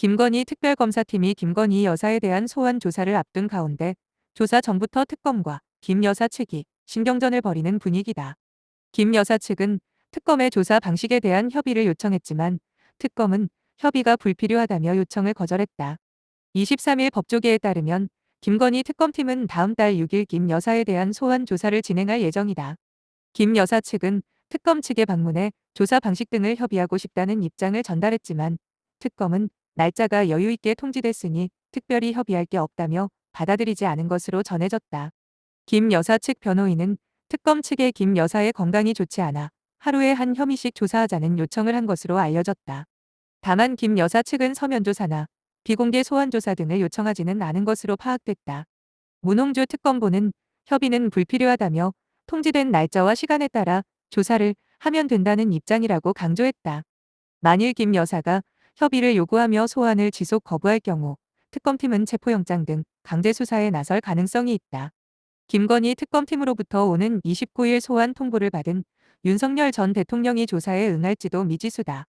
김건희 특별검사팀이 김건희 여사에 대한 소환 조사를 앞둔 가운데 조사 전부터 특검과 김 여사 측이 신경전을 벌이는 분위기다. 김 여사 측은 특검의 조사 방식에 대한 협의를 요청했지만 특검은 협의가 불필요하다며 요청을 거절했다. 23일 법조계에 따르면 김건희 특검팀은 다음 달 6일 김 여사에 대한 소환 조사를 진행할 예정이다. 김 여사 측은 특검 측에 방문해 조사 방식 등을 협의하고 싶다는 입장을 전달했지만 특검은 날짜가 여유 있게 통지됐으니 특별히 협의할 게 없다며 받아들이지 않은 것으로 전해졌다. 김 여사 측 변호인은 특검 측에 김 여사의 건강이 좋지 않아 하루에 한 혐의씩 조사하자는 요청을 한 것으로 알려졌다. 다만 김 여사 측은 서면 조사나 비공개 소환 조사 등을 요청하지는 않은 것으로 파악됐다. 문홍주 특검보는 협의는 불필요하다며 통지된 날짜와 시간에 따라 조사를 하면 된다는 입장이라고 강조했다. 만일 김 여사가 협의를 요구하며 소환을 지속 거부할 경우 특검팀은 체포영장 등 강제 수사에 나설 가능성이 있다. 김건희 특검팀으로부터 오는 29일 소환 통보를 받은 윤석열 전 대통령이 조사에 응할지도 미지수다.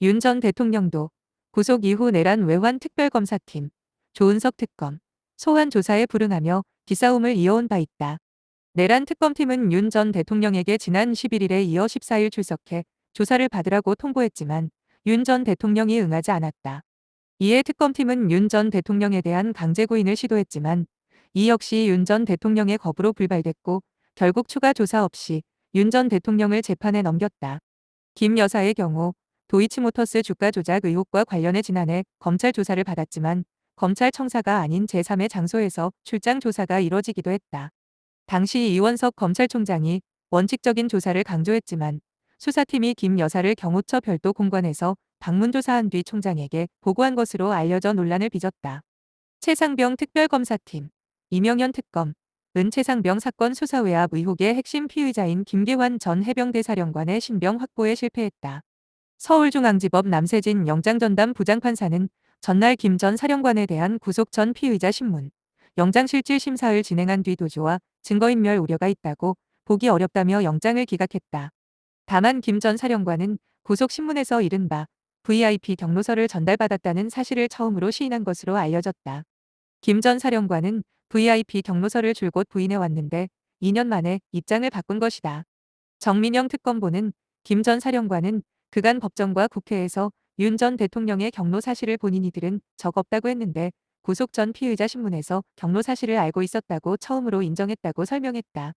윤 전 대통령도 구속 이후 내란 외환 특별검사팀, 조은석 특검, 소환 조사에 불응하며 기싸움을 이어온 바 있다. 내란 특검팀은 윤 전 대통령에게 지난 11일에 이어 14일 출석해 조사를 받으라고 통보했지만 윤 전 대통령이 응하지 않았다. 이에 특검팀은 윤 전 대통령에 대한 강제 구인을 시도했지만 이 역시 윤 전 대통령의 거부로 불발됐고 결국 추가 조사 없이 윤 전 대통령을 재판에 넘겼다. 김 여사의 경우 도이치모터스 주가 조작 의혹과 관련해 지난해 검찰 조사를 받았지만 검찰 청사가 아닌 제3의 장소에서 출장 조사가 이뤄지기도 했다. 당시 이원석 검찰총장이 원칙적인 조사를 강조했지만 수사팀이 김 여사를 경호처 별도 공관에서 방문 조사한 뒤 총장에게 보고한 것으로 알려져 논란을 빚었다. 최상병 특별검사팀, 이명현 특검, 은 최상병 사건 수사 외압 의혹의 핵심 피의자인 김계환 전 해병대 사령관의 신병 확보에 실패했다. 서울중앙지법 남세진 영장전담 부장판사는 전날 김 전 사령관에 대한 구속 전 피의자 신문, 영장실질 심사를 진행한 뒤 도주와 증거인멸 우려가 있다고 보기 어렵다며 영장을 기각했다. 다만 김 전 사령관은 구속 신문에서 이른바 VIP 경로서를 전달받았다는 사실을 처음으로 시인한 것으로 알려졌다. 김 전 사령관은 VIP 경로서를 줄곧 부인해 왔는데 2년 만에 입장을 바꾼 것이다. 정민영 특검보는 김 전 사령관은 그간 법정과 국회에서 윤 전 대통령의 경로 사실을 본인이 들은 적 없다고 했는데 구속 전 피의자 신문에서 경로 사실을 알고 있었다고 처음으로 인정했다고 설명했다.